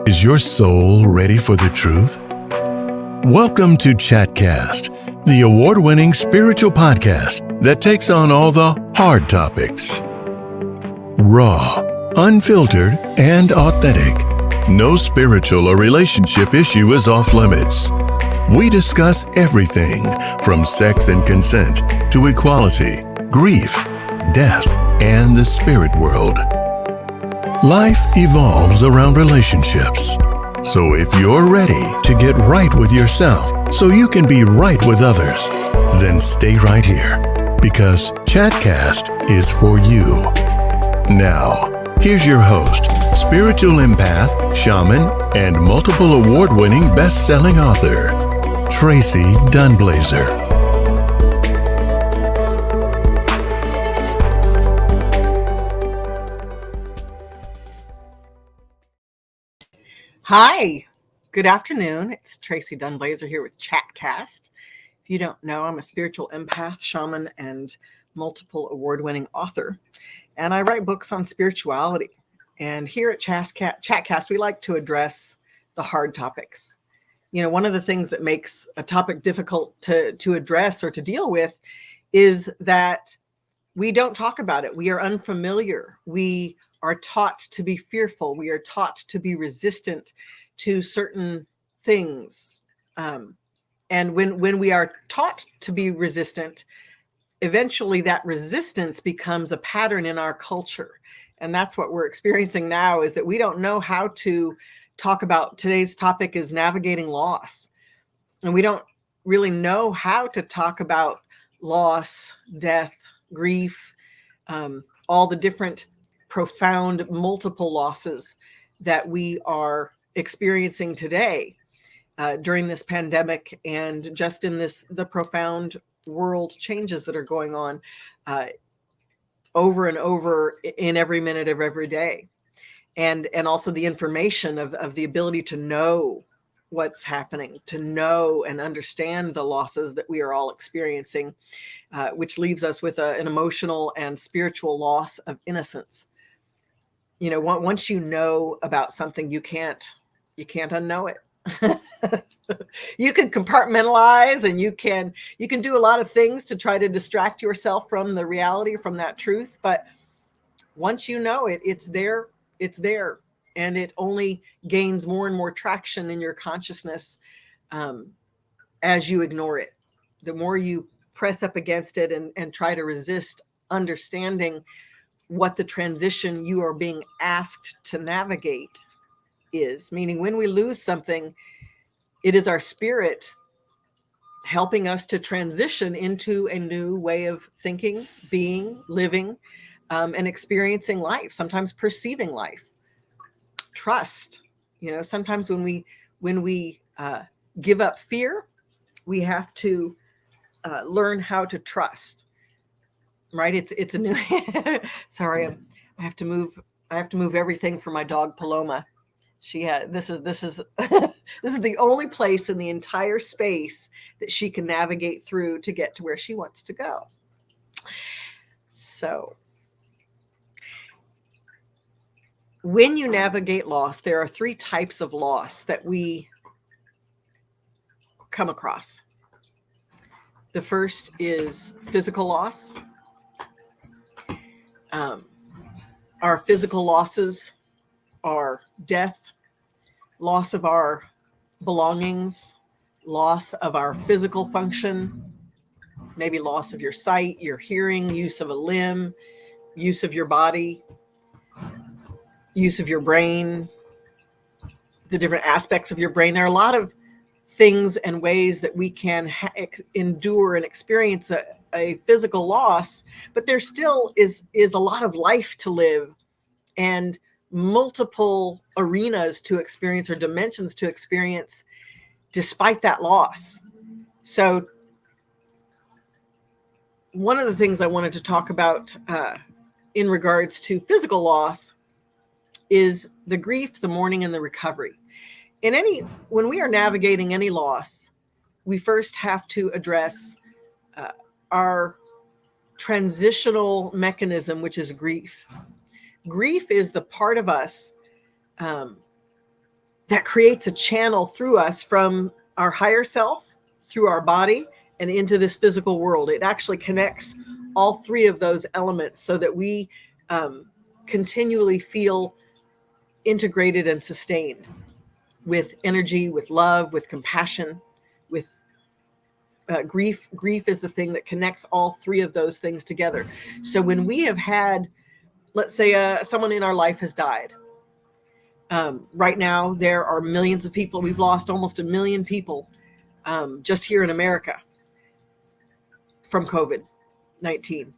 Is your soul ready for the truth? Welcome to Chatcast, the award-winning spiritual podcast that takes on all the hard topics. Raw, unfiltered, and authentic. No spiritual or relationship issue is off limits. We discuss everything from sex and consent to equality, grief, death, and the spirit world. Life evolves around relationships. So if you're ready to get right with yourself so you can be right with others, then stay right here because Chatcast is for you. Now, here's your host, spiritual empath, shaman, and multiple award-winning best-selling author, Tracy Dunblazer. Hi, good afternoon. It's Tracy Dunblazer here with Chatcast. If you don't know, I'm a spiritual empath, shaman, and multiple award-winning author. And I write books on spirituality. And here at Chatcast, we like to address the hard topics. You know, one of the things that makes a topic difficult to address or to deal with is that we don't talk about it. We are unfamiliar. We are taught to be fearful. We are taught to be resistant to certain things. And when we are taught to be resistant, eventually that resistance becomes a pattern in our culture. And that's what we're experiencing now, is that we don't know how to talk about. Today's topic is navigating loss. And we don't really know how to talk about loss, death, grief, all the different profound multiple losses that we are experiencing today during this pandemic, and just in the profound world changes that are going on over and over in every minute of every day, and also the information of the ability to know what's happening, to know and understand the losses that we are all experiencing, which leaves us with an emotional and spiritual loss of innocence. You know, once you know about something, you can't unknow it. You can compartmentalize, and you can do a lot of things to try to distract yourself from the reality, from that truth. But once you know it, it's there, and it only gains more and more traction in your consciousness as you ignore it. The more you press up against it and try to resist understanding what the transition you are being asked to navigate is. Meaning, when we lose something, it is our spirit helping us to transition into a new way of thinking, being, living, and experiencing life, sometimes perceiving life. Trust. You know, sometimes when we give up fear, we have to learn how to trust. Right? It's a new. Sorry, I have to move everything for my dog Paloma. This is this is the only place in the entire space that she can navigate through to get to where she wants to go. So, when you navigate loss, there are 3 types of loss that we come across. The first is physical loss. Our physical losses are death, loss of our belongings, loss of our physical function, maybe loss of your sight, your hearing, use of a limb, use of your body, use of your brain, the different aspects of your brain. There are a lot of things and ways that we can endure and experience a physical loss, but there still is a lot of life to live and multiple arenas to experience, or dimensions to experience, despite that loss. So one of the things I wanted to talk about in regards to physical loss is the grief, the mourning, and the recovery. When we are navigating any loss, we first have to address our transitional mechanism, which is grief. Grief is the part of us that creates a channel through us from our higher self, through our body, and into this physical world. It actually connects all three of those elements so that we continually feel integrated and sustained with energy, with love, with compassion, with grief. Grief is the thing that connects all three of those things together. So when we have had, let's say, someone in our life has died. Right now, there are millions of people. We've lost almost 1 million people just here in America from COVID-19.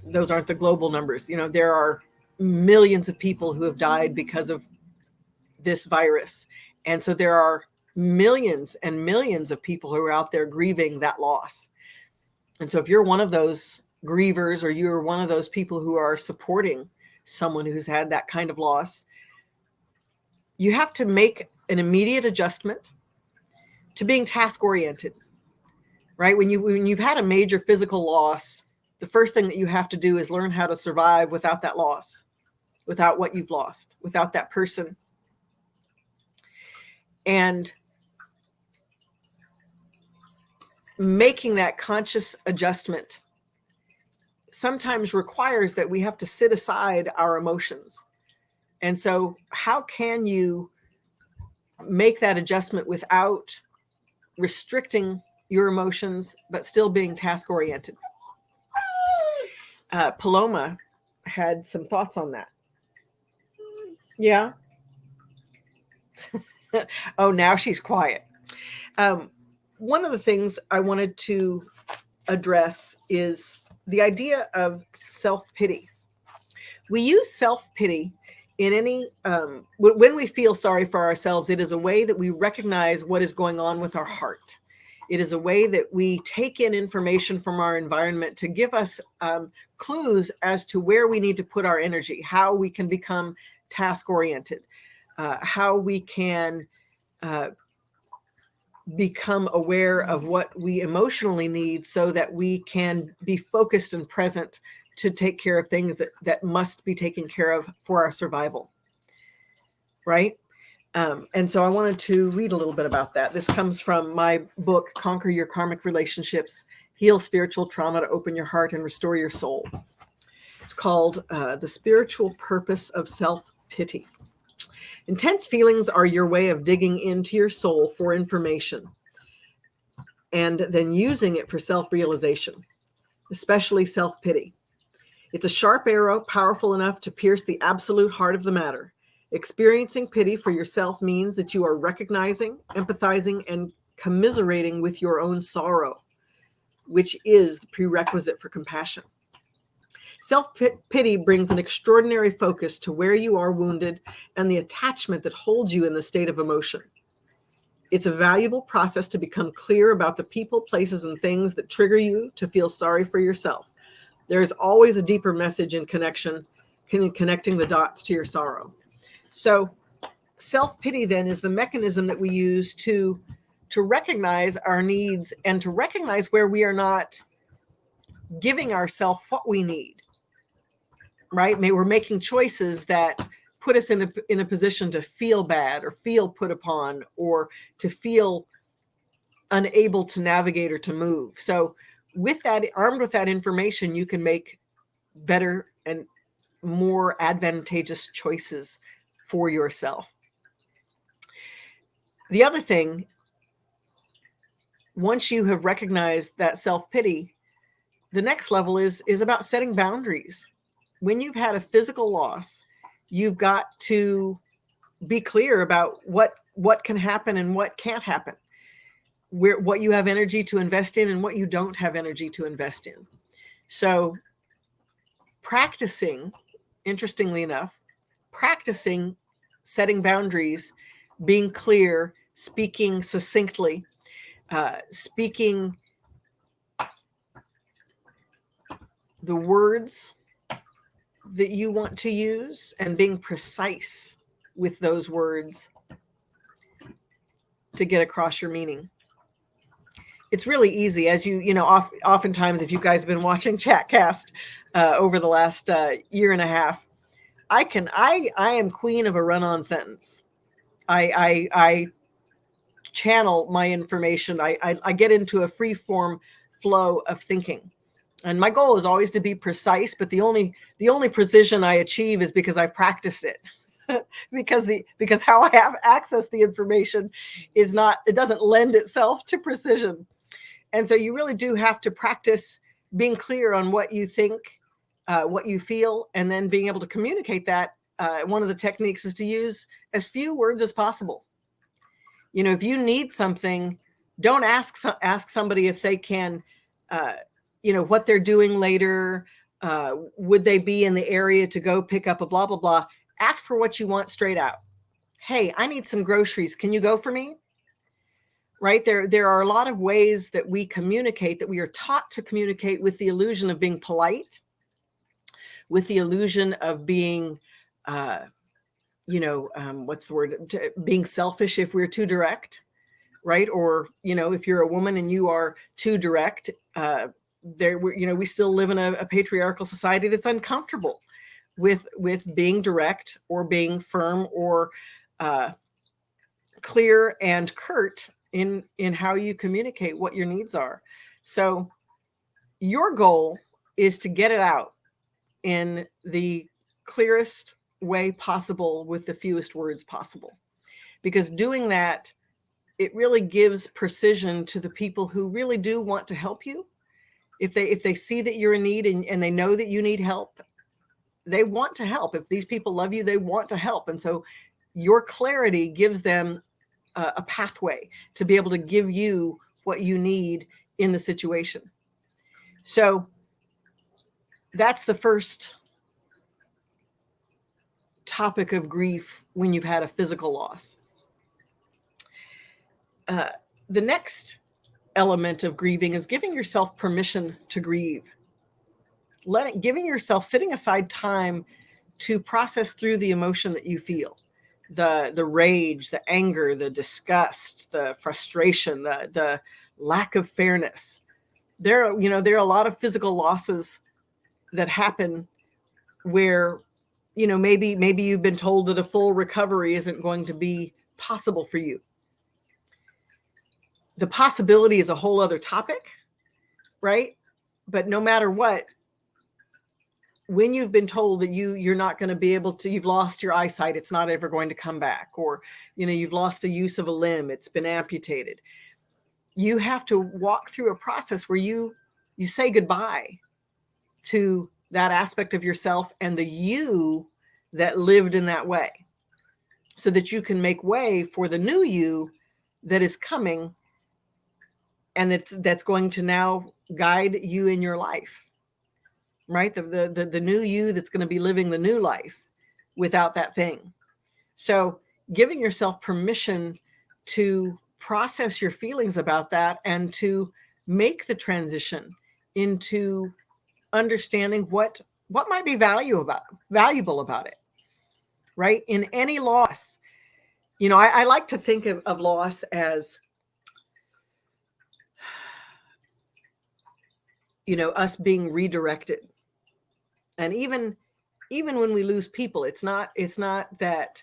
Those aren't the global numbers. There are millions of people who have died because of this virus. And so there are millions and millions of people who are out there grieving that loss. And so if you're one of those grievers, or you're one of those people who are supporting someone who's had that kind of loss, you have to make an immediate adjustment to being task-oriented, right? When you've had a major physical loss, the first thing that you have to do is learn how to survive without that loss, without what you've lost, without that person. And making that conscious adjustment sometimes requires that we have to sit aside our emotions. And so how can you make that adjustment without restricting your emotions, but still being task-oriented? Paloma had some thoughts on that. Yeah. Oh, now she's quiet. One of the things I wanted to address is the idea of self-pity. We use self-pity in any, when we feel sorry for ourselves, it is a way that we recognize what is going on with our heart. It is a way that we take in information from our environment to give us clues as to where we need to put our energy, how we can become task-oriented, how we can become aware of what we emotionally need so that we can be focused and present to take care of things that must be taken care of for our survival, right? And so I wanted to read a little bit about that. This comes from my book, Conquer Your Karmic Relationships, Heal Spiritual Trauma to Open Your Heart and Restore Your Soul. It's called The Spiritual Purpose of Self-Pity. Intense feelings are your way of digging into your soul for information and then using it for self-realization, especially self-pity. It's a sharp arrow, powerful enough to pierce the absolute heart of the matter. Experiencing pity for yourself means that you are recognizing, empathizing, and commiserating with your own sorrow, which is the prerequisite for compassion. Self-pity brings an extraordinary focus to where you are wounded and the attachment that holds you in the state of emotion. It's a valuable process to become clear about the people, places, and things that trigger you to feel sorry for yourself. There is always a deeper message in connecting the dots to your sorrow. So self-pity then is the mechanism that we use to recognize our needs and to recognize where we are not giving ourselves what we need, right? We're making choices that put us in a position to feel bad or feel put upon or to feel unable to navigate or to move. So with that, armed with that information, you can make better and more advantageous choices for yourself. The other thing, once you have recognized that self-pity, the next level is about setting boundaries. When you've had a physical loss, you've got to be clear about what can happen and what can't happen, what you have energy to invest in and what you don't have energy to invest in. So interestingly enough, practicing setting boundaries, being clear, speaking succinctly, speaking the words that you want to use and being precise with those words to get across your meaning. It's really easy, as oftentimes, if you guys have been watching Chatcast over the last year and a half, I am queen of a run-on sentence. I channel my information. I get into a free form flow of thinking. And my goal is always to be precise, but the only precision I achieve is because I practiced it. because how I have access the information it doesn't lend itself to precision. And so you really do have to practice being clear on what you think, what you feel, and then being able to communicate that. One of the techniques is to use as few words as possible. If you need something, don't ask somebody if they can, what they're doing later. Would they be in the area to go pick up a blah, blah, blah. Ask for what you want straight out. Hey, I need some groceries. Can you go for me? Right? There are a lot of ways that we communicate, that we are taught to communicate, with the illusion of being polite, with the illusion of being, what's the word? Being selfish if we're too direct, right? Or, if you're a woman and you are too direct, we still live in a patriarchal society that's uncomfortable with being direct or being firm or clear and curt in how you communicate what your needs are. So your goal is to get it out in the clearest way possible with the fewest words possible, because doing that, it really gives precision to the people who really do want to help you. If they see that you're in need and they know that you need help, they want to help. If these people love you, they want to help. And so your clarity gives them a pathway to be able to give you what you need in the situation. So that's the first topic of grief when you've had a physical loss. The next element of grieving is giving yourself permission to grieve. Giving yourself, setting aside time to process through the emotion that you feel, the rage, the anger, the disgust, the frustration, the lack of fairness. There are a lot of physical losses that happen where, maybe you've been told that a full recovery isn't going to be possible for you. The possibility is a whole other topic, right? But no matter what, when you've been told that you're not going to be able to, you've lost your eyesight, it's not ever going to come back, or, you've lost the use of a limb, it's been amputated. You have to walk through a process where you say goodbye to that aspect of yourself and the you that lived in that way, so that you can make way for the new you that is coming, and that's going to now guide you in your life, right? The new you that's going to be living the new life without that thing. So giving yourself permission to process your feelings about that and to make the transition into understanding what might be valuable about it, right? In any loss, I like to think of loss as, us being redirected. And even when we lose people, it's not that,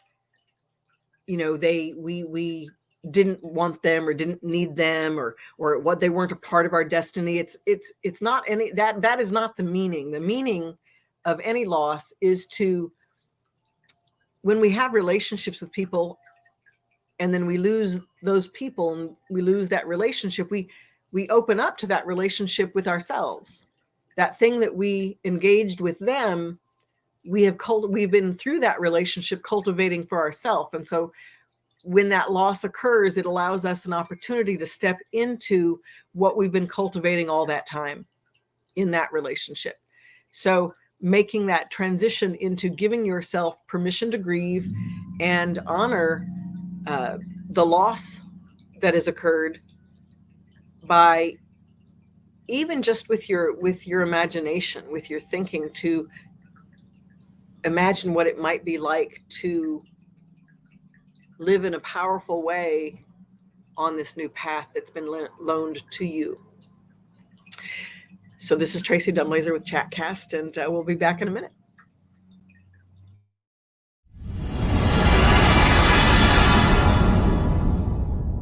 we didn't want them or didn't need them or what, they weren't a part of our destiny. It's not any, that is not the meaning. The meaning of any loss is to, when we have relationships with people and then we lose those people and we lose that relationship, we open up to that relationship with ourselves. That thing that we engaged with them, we've been through that relationship cultivating for ourselves. And so when that loss occurs, it allows us an opportunity to step into what we've been cultivating all that time in that relationship. So making that transition into giving yourself permission to grieve and honor the loss that has occurred by even just with your imagination, with your thinking, to imagine what it might be like to live in a powerful way on this new path that's been loaned to you. So this is Tracy Dunblazer with Chatcast, and we'll be back in a minute.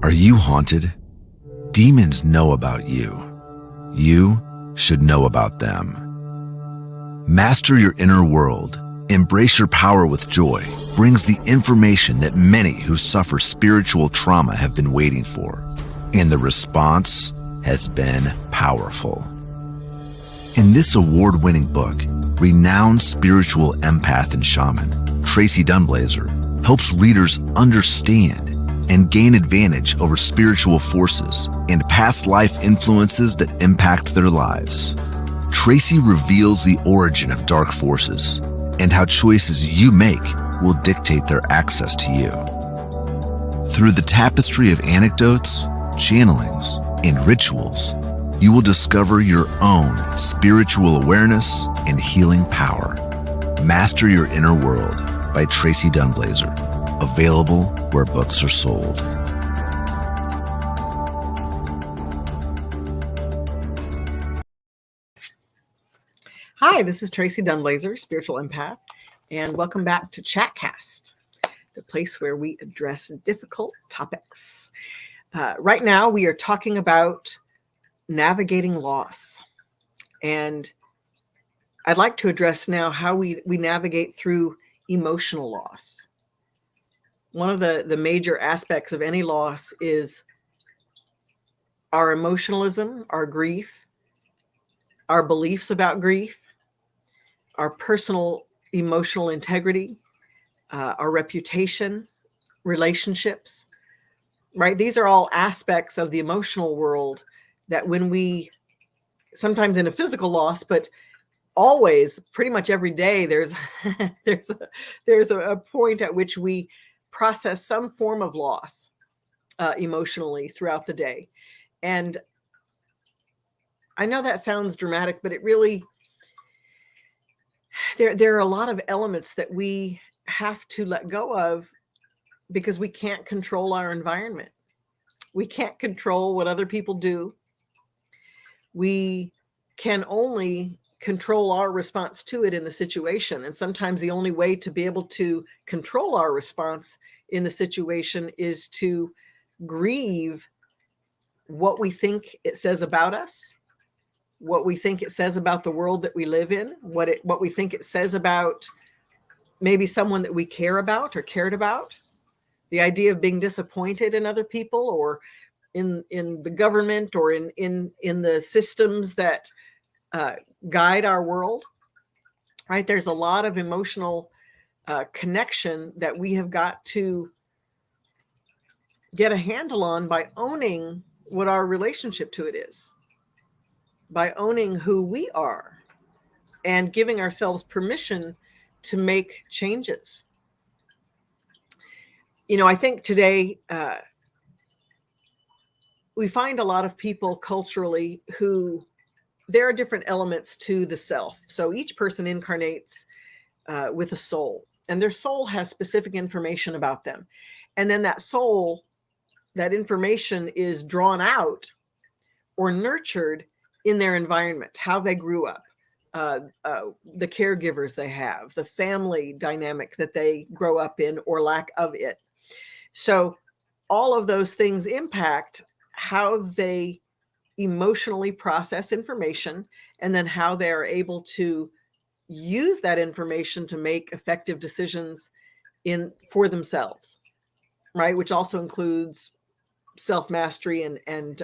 Are you haunted? Demons know about you. You should know about them. Master your inner world. Embrace your power with joy brings the information that many who suffer spiritual trauma have been waiting for. And the response has been powerful. In this award-winning book, renowned spiritual empath and shaman, Tracy Dunblazer, helps readers understand and gain advantage over spiritual forces and past life influences that impact their lives. Tracy reveals the origin of dark forces and how choices you make will dictate their access to you. Through the tapestry of anecdotes, channelings, and rituals, you will discover your own spiritual awareness and healing power. Master Your Inner World by Tracy Dunblazer. Available where books are sold. Hi, this is Tracy Dunblazer, spiritual empath, and welcome back to Chatcast, the place where we address difficult topics. Right now, we are talking about navigating loss, and I'd like to address now how we navigate through emotional loss. One of the major aspects of any loss is our emotionalism, our grief, our beliefs about grief, our personal emotional integrity, our reputation, relationships, right? These are all aspects of the emotional world that when we, sometimes in a physical loss, but always, pretty much every day, there's a point at which we process some form of loss emotionally throughout the day. And I know that sounds dramatic, but it really, there are a lot of elements that we have to let go of because we can't control our environment. We can't control what other people do. We can only control our response to it in the situation. And sometimes the only way to be able to control our response in the situation is to grieve what we think it says about us, what we think it says about the world that we live in, what we think it says about maybe someone that we care about or cared about. The idea of being disappointed in other people or in the government or in the systems that guide our world, right? There's a lot of emotional connection that we have got to get a handle on by owning what our relationship to it is, by owning who we are and giving ourselves permission to make changes. You know, I think today we find a lot of people culturally who there are different elements to the self. So each person incarnates with a soul, and their soul has specific information about them. And then that soul, that information is drawn out or nurtured in their environment, how they grew up, the caregivers they have, the family dynamic that they grow up in or lack of it. So all of those things impact how they emotionally process information and then how they are able to use that information to make effective decisions for themselves, right? Which also includes self-mastery and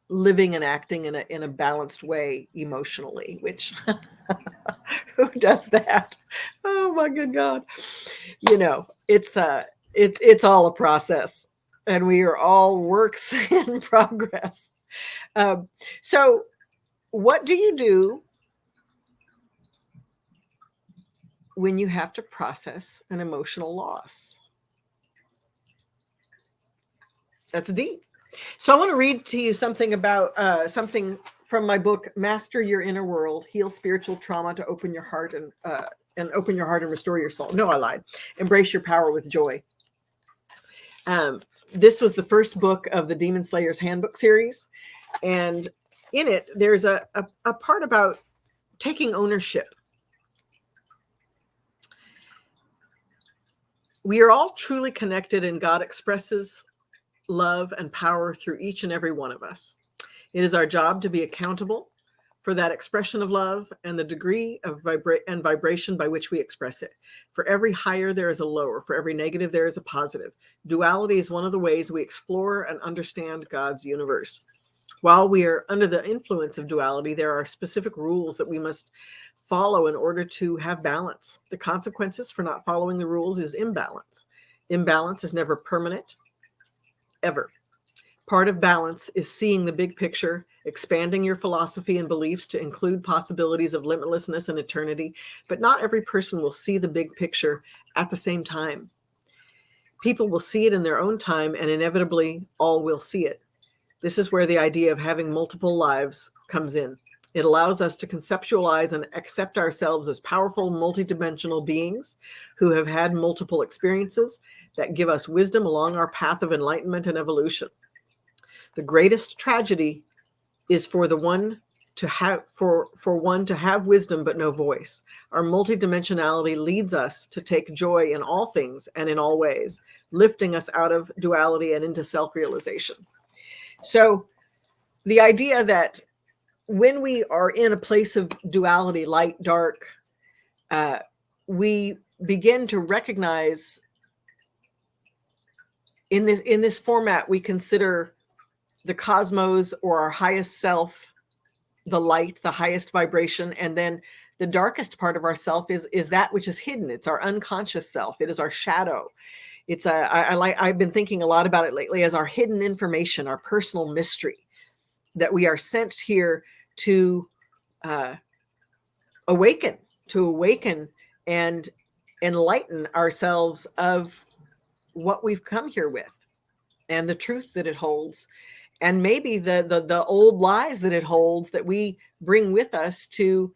living and acting in a balanced way emotionally, which who does that? Oh my good God. You know, it's all a process, and we are all works in progress. So what do you do when you have to process an emotional loss? That's deep. So I want to read to you something about something from my book, Master Your Inner World, Heal Spiritual Trauma to Open Your Heart and Open Your Heart and Restore Your Soul. No, I lied. Embrace Your Power with Joy. This was the first book of the Demon Slayer's Handbook series. And in it, there's a part about taking ownership. We are all truly connected, and God expresses love, and power through each and every one of us. It is our job to be accountable for that expression of love and the degree of vibration by which we express it. For every higher, there is a lower. For every negative, there is a positive. Duality is one of the ways we explore and understand God's universe. While we are under the influence of duality, there are specific rules that we must follow in order to have balance. The consequences for not following the rules is imbalance. Imbalance is never permanent, ever. Part of balance is seeing the big picture, expanding your philosophy and beliefs to include possibilities of limitlessness and eternity, but not every person will see the big picture at the same time. People will see it in their own time, and inevitably all will see it. This is where the idea of having multiple lives comes in. It allows us to conceptualize and accept ourselves as powerful, multidimensional beings who have had multiple experiences that give us wisdom along our path of enlightenment and evolution. The greatest tragedy is for one to have wisdom but no voice. Our multidimensionality leads us to take joy in all things and in all ways, lifting us out of duality and into self-realization. So the idea that when we are in a place of duality, light, dark, we begin to recognize in this format, we consider the cosmos or our highest self, the light, the highest vibration. And then the darkest part of ourself is that which is hidden. It's our unconscious self. It is our shadow. It's I've been thinking a lot about it lately as our hidden information, our personal mystery that we are sent here to awaken and enlighten ourselves of what we've come here with and the truth that it holds. And maybe the old lies that it holds that we bring with us to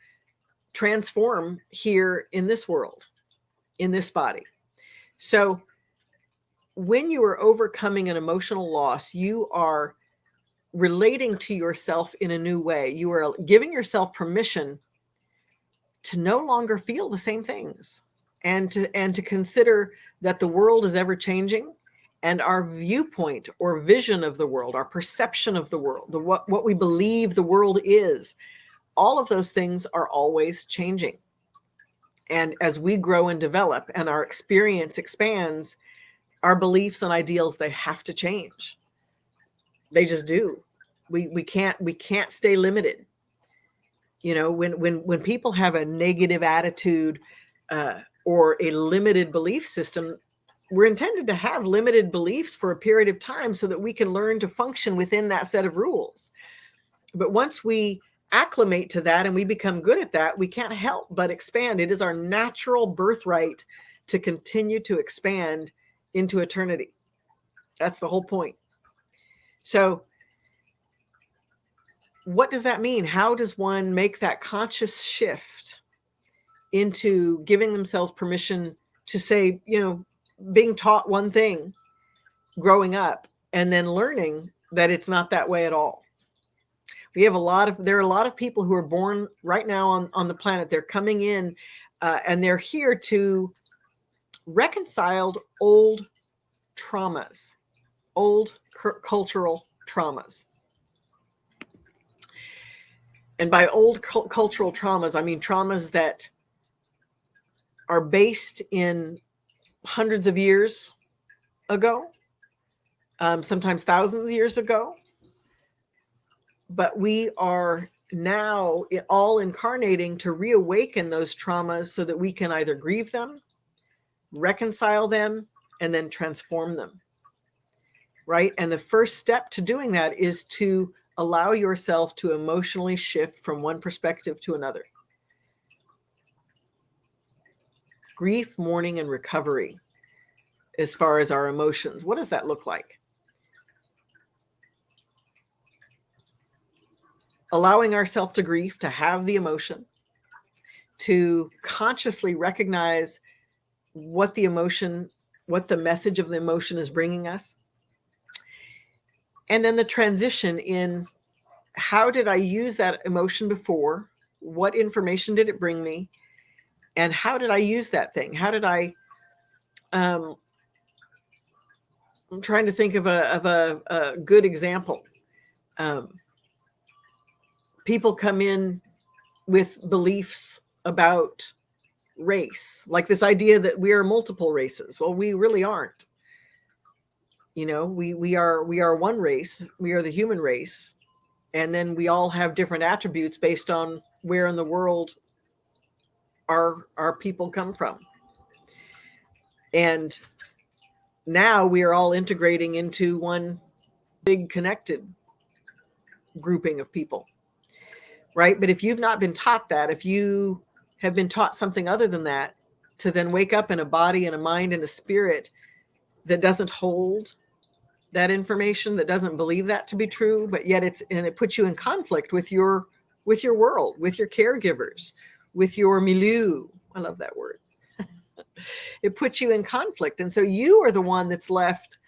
transform here in this world, in this body. So when you are overcoming an emotional loss, you are relating to yourself in a new way. You are giving yourself permission to no longer feel the same things and to consider that the world is ever changing. And our viewpoint or vision of the world, our perception of the world, what we believe the world is, all of those things are always changing. And as we grow and develop and our experience expands, our beliefs and ideals, they have to change. They just do. We can't stay limited. You know, when people have a negative attitude or a limited belief system, we're intended to have limited beliefs for a period of time so that we can learn to function within that set of rules. But once we acclimate to that and we become good at that, we can't help but expand. It is our natural birthright to continue to expand into eternity. That's the whole point. So what does that mean? How does one make that conscious shift into giving themselves permission to say, you know, being taught one thing growing up and then learning that it's not that way at all? There are a lot of people who are born right now on the planet. They're coming in and they're here to reconcile old traumas, old cultural traumas. And by old cultural traumas, I mean traumas that are based in hundreds of years ago, sometimes thousands of years ago. But we are now all incarnating to reawaken those traumas so that we can either grieve them, reconcile them, and then transform them. Right? And the first step to doing that is to allow yourself to emotionally shift from one perspective to another. Grief, mourning, and recovery as far as our emotions. What does that look like? Allowing ourselves to grieve, to have the emotion, to consciously recognize what the message of the emotion is bringing us. And then the transition in how did I use that emotion before? What information did it bring me? And how did I use that thing? How did I I'm trying to think of a good example. People come in with beliefs about race, like this idea that we are multiple races. Well, we really aren't. We are one race. We are the human race. And then we all have different attributes based on where in the world our people come from. And now we are all integrating into one big connected grouping of people, right? But if you've not been taught that, if you have been taught something other than that, to then wake up in a body and a mind and a spirit that doesn't hold that information, that doesn't believe that to be true, but yet it puts you in conflict with your world, with your caregivers, with your milieu. I love that word. It puts you in conflict. And so you are the one that's left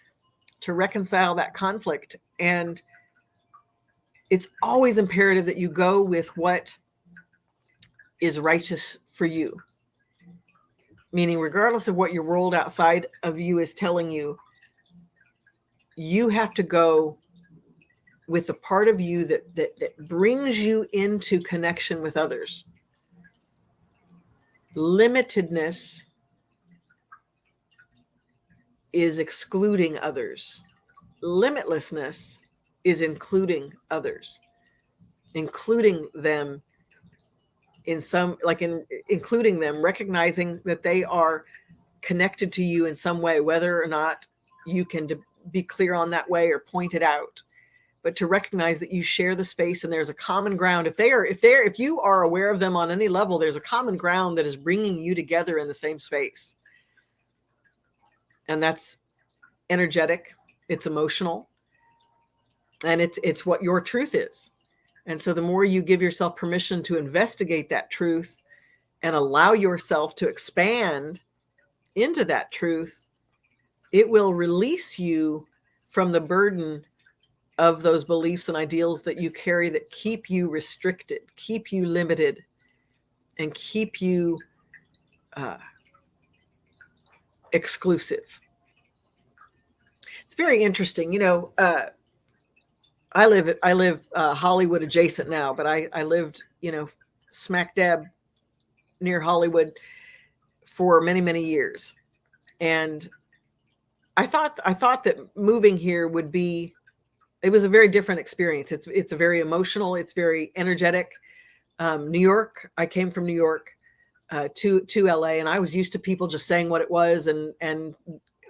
to reconcile that conflict. And it's always imperative that you go with what is righteous for you. Meaning, regardless of what your world outside of you is telling you, you have to go with the part of you that brings you into connection with others. Limitedness is excluding others. Limitlessness is including others, including them including them, recognizing that they are connected to you in some way, whether or not you can be clear on that way or point it out, but to recognize that you share the space and there's a common ground. If you are aware of them on any level, there's a common ground that is bringing you together in the same space. And that's energetic, it's emotional, and it's what your truth is. And so the more you give yourself permission to investigate that truth and allow yourself to expand into that truth, it will release you from the burden of those beliefs and ideals that you carry that keep you restricted, keep you limited, and keep you exclusive. It's very interesting. I live Hollywood adjacent now, but I lived, smack dab near Hollywood for many, many years. And I thought that moving here it was a very different experience. It's a very emotional, it's very energetic. New York, I came from New York to LA, and I was used to people just saying what it was and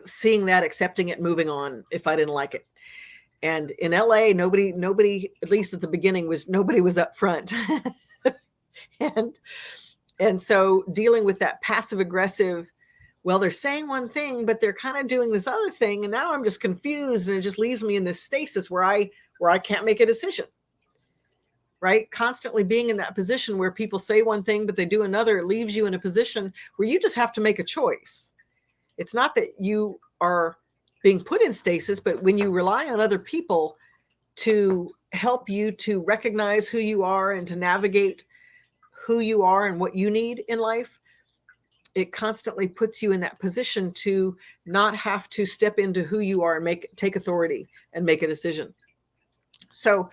seeing that, accepting it, moving on if I didn't like it. And in LA, nobody, at least at the beginning, nobody was up front. and so dealing with that passive aggressive, well, they're saying one thing, but they're kind of doing this other thing. And now I'm just confused, and it just leaves me in this stasis where I can't make a decision, right? Constantly being in that position where people say one thing, but they do another. It leaves you in a position where you just have to make a choice. It's not that you are being put in stasis, but when you rely on other people to help you to recognize who you are and to navigate who you are and what you need in life, it constantly puts you in that position to not have to step into who you are and take authority and make a decision. So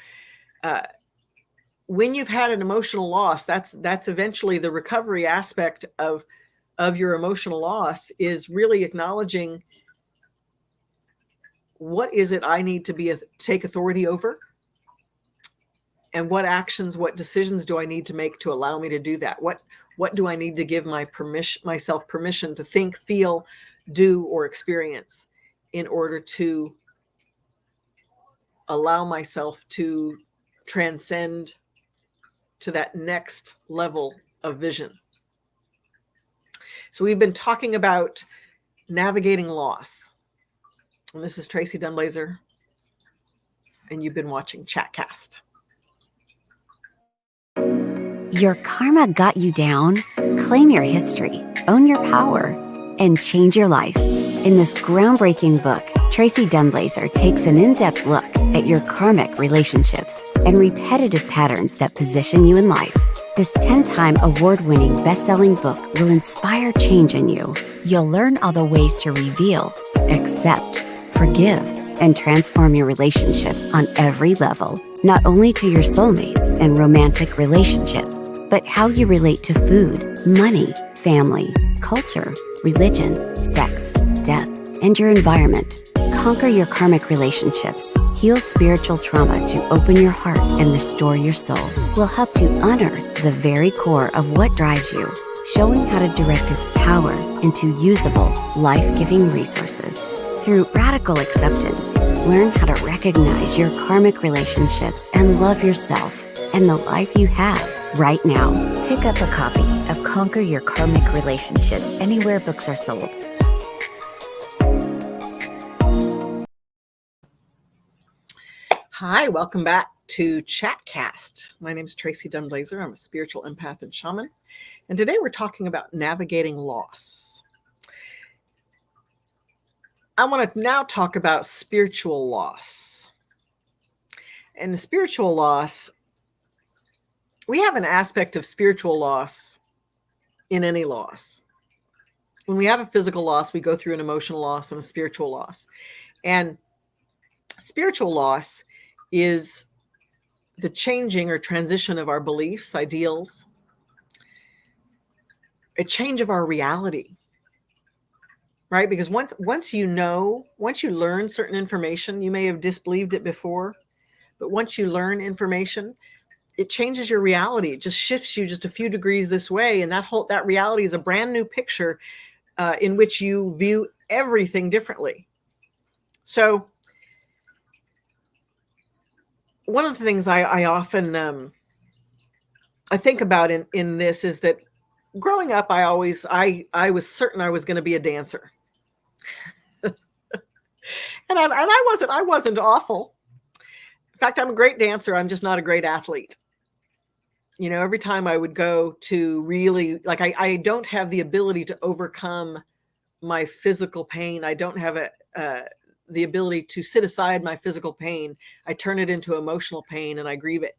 when you've had an emotional loss, that's eventually the recovery aspect of your emotional loss, is really acknowledging, what is it I need to take authority over? And what actions, what decisions do I need to make to allow me to do that? What do I need to give myself permission to think, feel, do, or experience in order to allow myself to transcend to that next level of vision? So we've been talking about navigating loss. And this is Tracy Dunblazer, and you've been watching Chatcast. Your karma got you down? Claim your history, own your power, and change your life. In this groundbreaking book, Tracy Dunblazer takes an in-depth look at your karmic relationships and repetitive patterns that position you in life. This 10-time award-winning best-selling book will inspire change in you. You'll learn all the ways to reveal, accept, Forgive and transform your relationships on every level, not only to your soulmates and romantic relationships, but how you relate to food, money, family, culture, religion, sex, death, and your environment. Conquer your karmic relationships, heal spiritual trauma to open your heart and restore your soul. Will help to unearth the very core of what drives you, showing how to direct its power into usable, life-giving resources. Through radical acceptance, learn how to recognize your karmic relationships and love yourself and the life you have right now. Pick up a copy of Conquer Your Karmic Relationships anywhere books are sold. Hi, welcome back to Chatcast. My name is Tracy Dunblazer. I'm a spiritual empath and shaman. And today we're talking about navigating loss. I want to now talk about spiritual loss. And the spiritual loss, we have an aspect of spiritual loss in any loss. When we have a physical loss, we go through an emotional loss and a spiritual loss. And spiritual loss is the changing or transition of our beliefs, ideals, a change of our reality, right? Because once you learn certain information, you may have disbelieved it before, but once you learn information, it changes your reality. It just shifts you just a few degrees this way, and that reality is a brand new picture in which you view everything differently. So one of the things I often I think about in this is that growing up, I was certain I was going to be a dancer, and I wasn't awful. In fact, I'm a great dancer. I'm just not a great athlete. You know, every time I would go to really, like, I don't have the ability to overcome my physical pain. I don't have the ability to sit aside my physical pain. I turn it into emotional pain and I grieve it.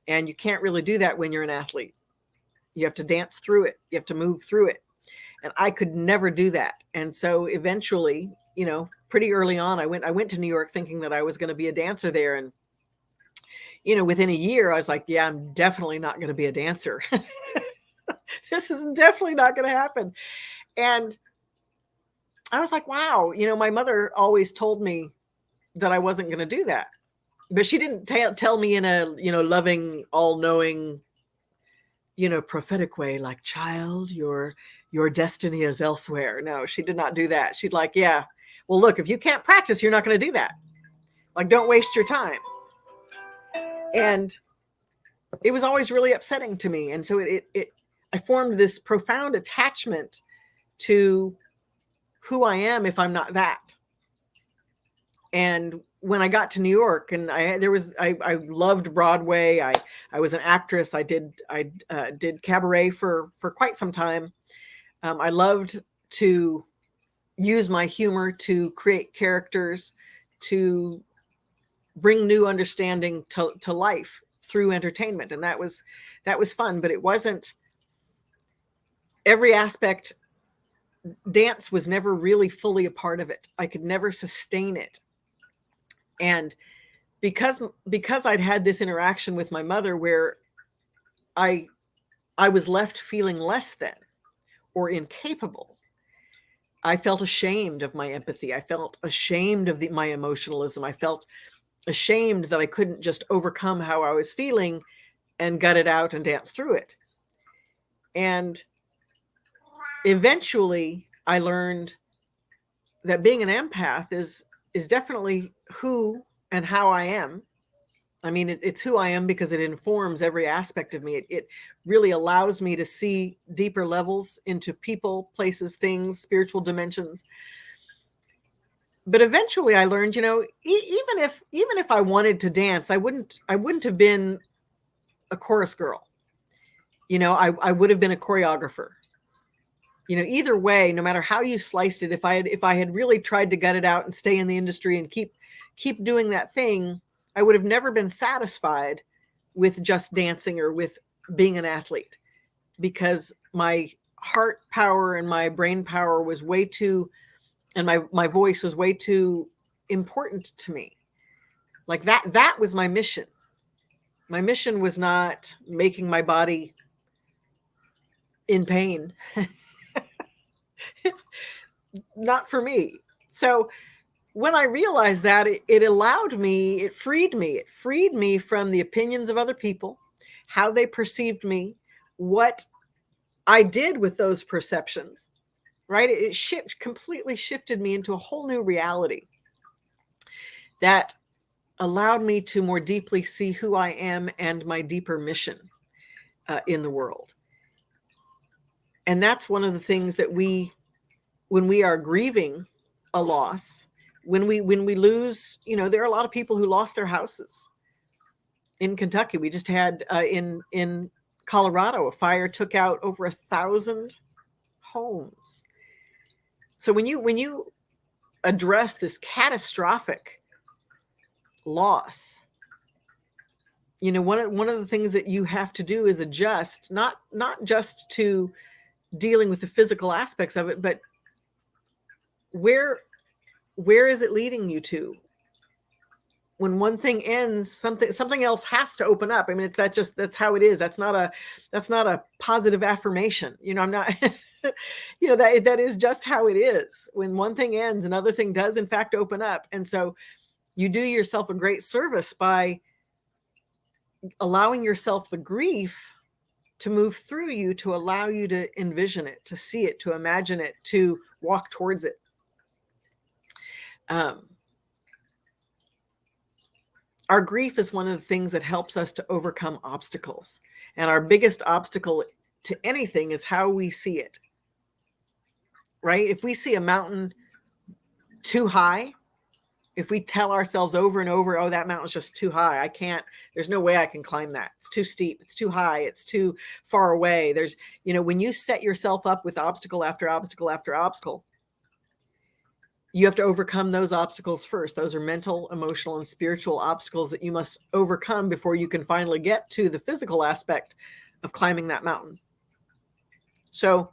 And you can't really do that when you're an athlete. You have to dance through it. You have to move through it. And I could never do that. And so eventually, you know, pretty early on, I went to New York thinking that I was going to be a dancer there. And, you know, within a year, I was like, yeah, I'm definitely not going to be a dancer. This is definitely not going to happen. And I was like, wow, you know, my mother always told me that I wasn't going to do that. But she didn't tell me in a, you know, loving, all-knowing, you know, prophetic way, like, child, your destiny is elsewhere. No, she did not do that. She'd like, yeah, well, look, if you can't practice, you're not going to do that. Like, don't waste your time. And it was always really upsetting to me. And so I formed this profound attachment to who I am if I'm not that. And when I got to New York, and I loved Broadway. I was an actress. I did cabaret for quite some time. I loved to use my humor to create characters, to bring new understanding to life through entertainment, and that was fun. But it wasn't every aspect. Dance was never really fully a part of it. I could never sustain it. And because I'd had this interaction with my mother where I was left feeling less than or incapable, I felt ashamed of my empathy. I felt ashamed of my emotionalism. I felt ashamed that I couldn't just overcome how I was feeling and gut it out and dance through it. And eventually I learned that being an empath is definitely who and how I am. I mean, it's who I am because it informs every aspect of me. It really allows me to see deeper levels into people, places, things, spiritual dimensions. But eventually I learned, you know, even if I wanted to dance, I wouldn't have been a chorus girl. You know, I would have been a choreographer. You know, either way, no matter how you sliced it, if I had really tried to gut it out and stay in the industry and keep doing that thing, I would have never been satisfied with just dancing or with being an athlete, because my heart power and my brain power was way too And my voice was way too important to me. Like that was my mission. My mission was not making my body in pain. Not for me. So when I realized that, it freed me from the opinions of other people, how they perceived me, what I did with those perceptions, right? Completely shifted me into a whole new reality that allowed me to more deeply see who I am and my deeper mission in the world. And that's one of the things that when we are grieving a loss, when we lose, there are a lot of people who lost their houses. In Kentucky, we just had in Colorado, a fire took out over 1,000 homes. So when you address this catastrophic loss, one of the things that you have to do is adjust, not just to dealing with the physical aspects of it, but where is it leading you to? When one thing ends, something else has to open up. I mean, that's how it is. That's not a positive affirmation. I'm not, that is just how it is. When one thing ends, another thing does in fact open up. And so you do yourself a great service by allowing yourself the grief to move through you, to allow you to envision it, to see it, to imagine it, to walk towards it. Our grief is one of the things that helps us to overcome obstacles. And our biggest obstacle to anything is how we see it, right? If we see a mountain too high, if we tell ourselves over and over, oh, that mountain's just too high, there's no way I can climb that. It's too steep. It's too high. It's too far away. When you set yourself up with obstacle after obstacle after obstacle, you have to overcome those obstacles first. Those are mental, emotional, and spiritual obstacles that you must overcome before you can finally get to the physical aspect of climbing that mountain. So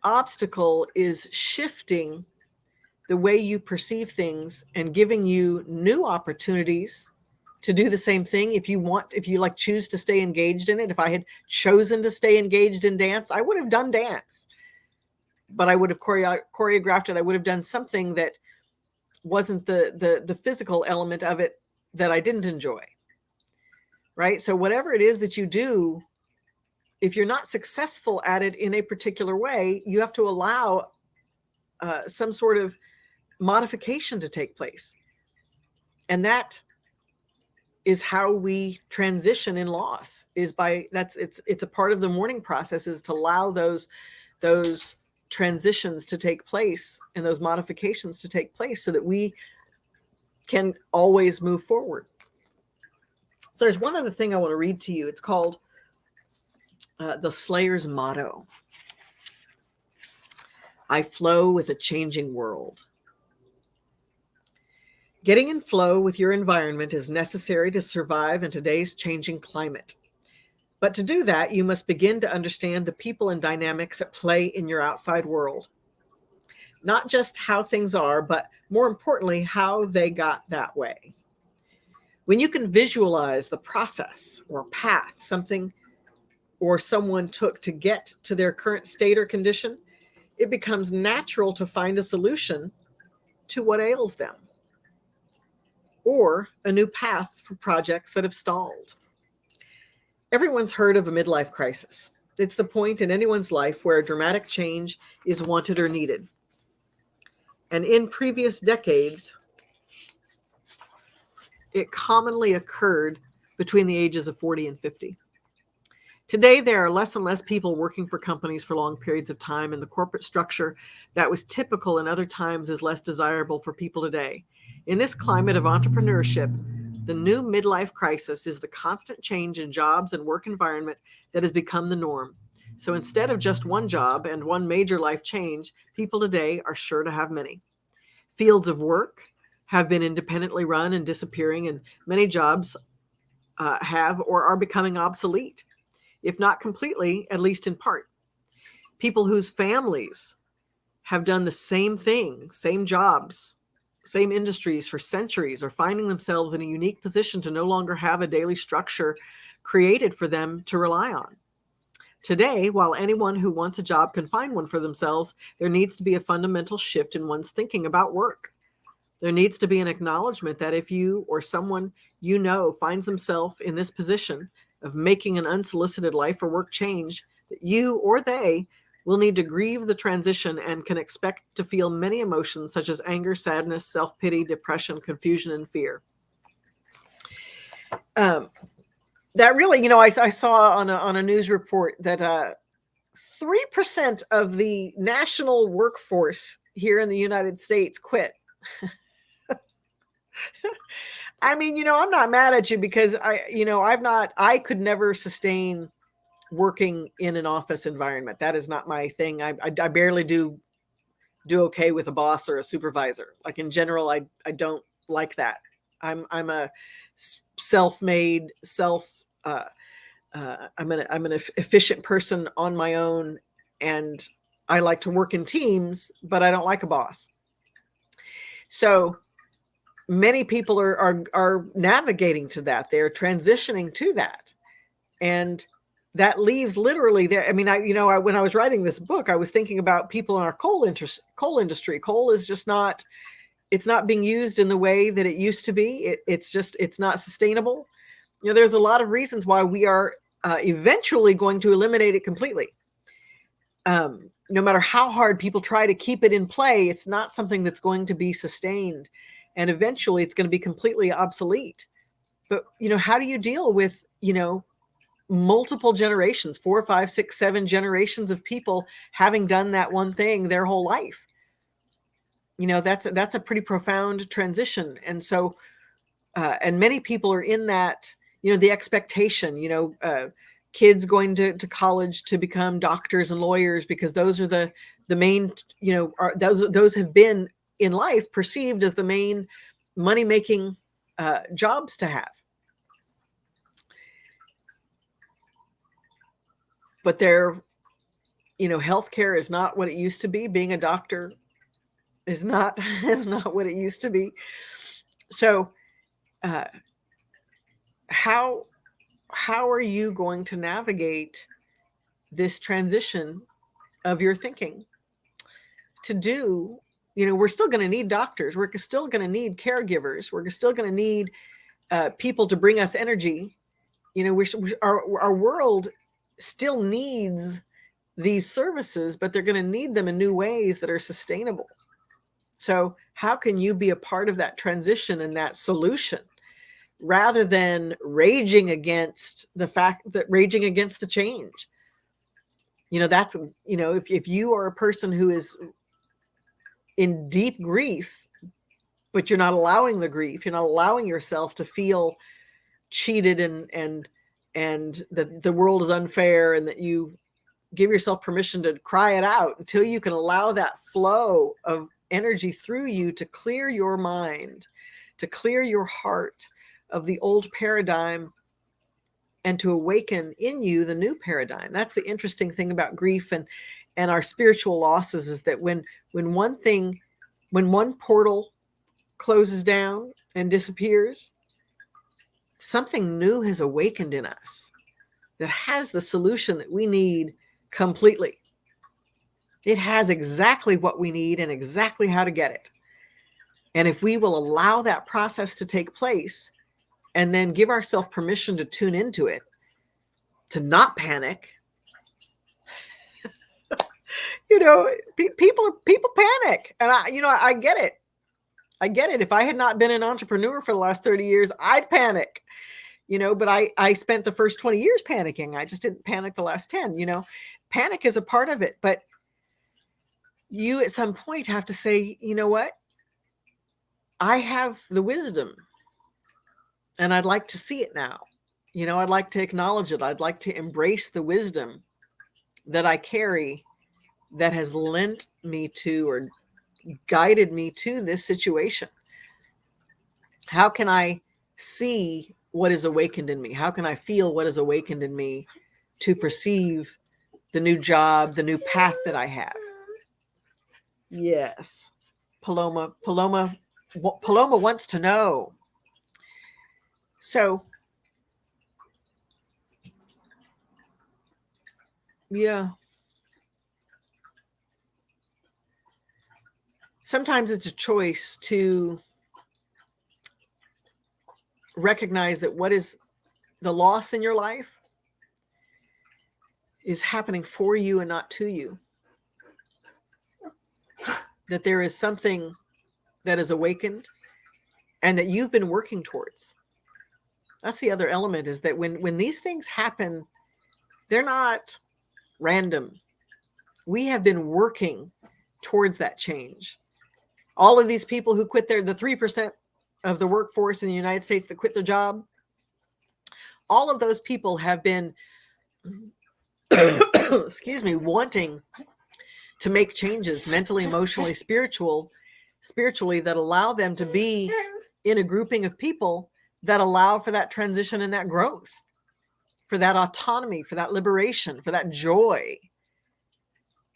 obstacle is shifting the way you perceive things and giving you new opportunities to do the same thing. If you choose to stay engaged in it. If I had chosen to stay engaged in dance, I would have done dance, but I would have choreographed it. I would have done something that wasn't the physical element of it that I didn't enjoy. Right. So whatever it is that you do, if you're not successful at it in a particular way, you have to allow some sort of modification to take place. And that is how we transition in loss, it's a part of the mourning process, is to allow those transitions to take place and those modifications to take place so that we can always move forward. So there's one other thing I want to read to you. It's called the Slayer's motto. I flow with a changing world. Getting in flow with your environment is necessary to survive in today's changing climate. But to do that, you must begin to understand the people and dynamics at play in your outside world. Not just how things are, but more importantly, how they got that way. When you can visualize the process or path something or someone took to get to their current state or condition, it becomes natural to find a solution to what ails them, or a new path for projects that have stalled. Everyone's heard of a midlife crisis. It's the point in anyone's life where a dramatic change is wanted or needed. And in previous decades, it commonly occurred between the ages of 40 and 50. Today, there are less and less people working for companies for long periods of time, and the corporate structure that was typical in other times is less desirable for people today. In this climate of entrepreneurship, the new midlife crisis is the constant change in jobs and work environment that has become the norm. So instead of just one job and one major life change, people today are sure to have many. Fields of work have been independently run and disappearing, and many jobs have or are becoming obsolete. if not completely, at least in part. People whose families have done the same thing, same jobs, same industries for centuries, are finding themselves in a unique position to no longer have a daily structure created for them to rely on. Today, while anyone who wants a job can find one for themselves, there needs to be a fundamental shift in one's thinking about work. There needs to be an acknowledgement that if you or someone you know finds themselves in this position of making an unsolicited life or work change, that you or they will need to grieve the transition and can expect to feel many emotions such as anger, sadness, self-pity, depression, confusion, and fear. That really, I saw on a news report that 3% of the national workforce here in the United States quit. I mean, I'm not mad at you because I could never sustain working in an office environment. That is not my thing. I barely do okay with a boss or a supervisor. Like in general, I don't like that. I'm a self-made, I'm an efficient person on my own, and I like to work in teams, but I don't like a boss. So many people are navigating to that. They're transitioning to that, and that leaves literally there. I mean, when I was writing this book, I was thinking about people in our coal industry. Coal is just not. It's not being used in the way that it used to be. It's not sustainable. There's a lot of reasons why we are eventually going to eliminate it completely. No matter how hard people try to keep it in play, it's not something that's going to be sustained. And eventually it's going to be completely obsolete. But, how do you deal with, multiple generations, 4, 5, 6, 7 generations of people having done that one thing their whole life? That's a pretty profound transition. And so, and many people are in that, the expectation, kids going to college to become doctors and lawyers, because those are the main, those have been in life perceived as the main money-making jobs to have. But healthcare is not what it used to be. Being a doctor is not what it used to be. So how are you going to navigate this transition of your thinking to do, we're still going to need doctors. We're still going to need caregivers. We're still going to need people to bring us energy. Our world still needs these services, but they're going to need them in new ways that are sustainable. So how can you be a part of that transition and that solution, rather than raging against the change? That's, if you are a person who is in deep grief, but you're not allowing the grief, you're not allowing yourself to feel cheated and that the world is unfair, and that you give yourself permission to cry it out until you can allow that flow of energy through you to clear your mind, to clear your heart of the old paradigm, and to awaken in you the new paradigm. That's the interesting thing about grief and our spiritual losses, is that when one portal closes down and disappears, something new has awakened in us that has the solution that we need completely. It has exactly what we need and exactly how to get it. And if we will allow that process to take place, and then give ourselves permission to tune into it, to not panic. People panic, and I get it. I get it. If I had not been an entrepreneur for the last 30 years, I'd panic. But I spent the first 20 years panicking. I just didn't panic the last 10. Panic is a part of it, but you at some point have to say, you know what? I have the wisdom, and I'd like to see it now. I'd like to acknowledge it. I'd like to embrace the wisdom that I carry, that has lent me to or guided me to this situation. How can I see what is awakened in me? How can I feel what is awakened in me to perceive the new job, the new path that I have. Yes. Paloma wants to know. So, yeah. Sometimes it's a choice to recognize that what is the loss in your life is happening for you and not to you. That there is something that is awakened and that you've been working towards. That's the other element, is that when these things happen, they're not random. We have been working towards that change. All of these people who quit the 3% of the workforce in the United States that quit their job, all of those people have been, wanting to make changes mentally, emotionally, spiritually that allow them to be in a grouping of people that allow for that transition and that growth, for that autonomy, for that liberation, for that joy.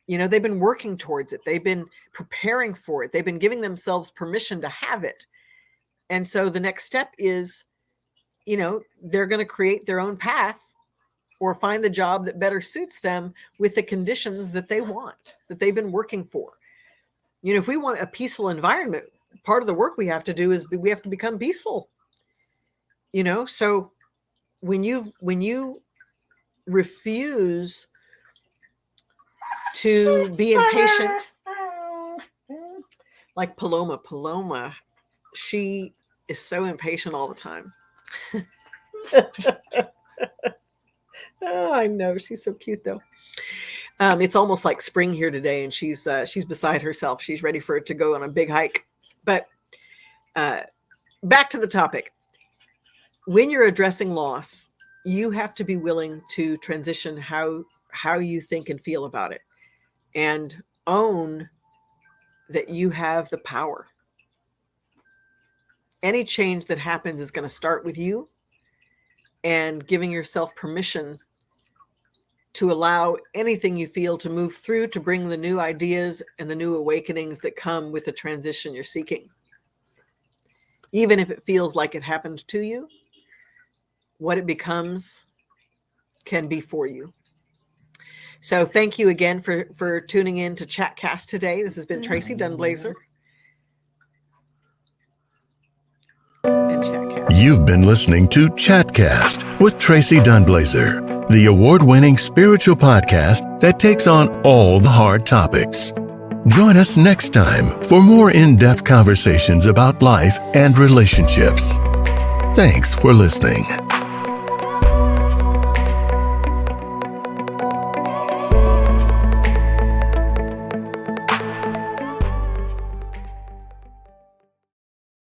They've been working towards it. They've been preparing for it. They've been giving themselves permission to have it. And so the next step is, they're going to create their own path or find the job that better suits them with the conditions that they want, that they've been working for. If we want a peaceful environment, part of the work we have to do is we have to become peaceful. So when you refuse to be impatient, like Paloma, she is so impatient all the time. Oh, I know. She's so cute, though. It's almost like spring here today, and she's beside herself. She's ready for it to go on a big hike. But back to the topic. When you're addressing loss, you have to be willing to transition how you think and feel about it, and own that you have the power. Any change that happens is going to start with you, and giving yourself permission to allow anything you feel to move through, to bring the new ideas and the new awakenings that come with the transition you're seeking. Even if it feels like it happened to you, what it becomes can be for you. So thank you again for tuning in to Chatcast today. This has been Tracy Dunblazer. And Chatcast. You've been listening to Chatcast with Tracy Dunblazer, the award-winning spiritual podcast that takes on all the hard topics. Join us next time for more in-depth conversations about life and relationships. Thanks for listening.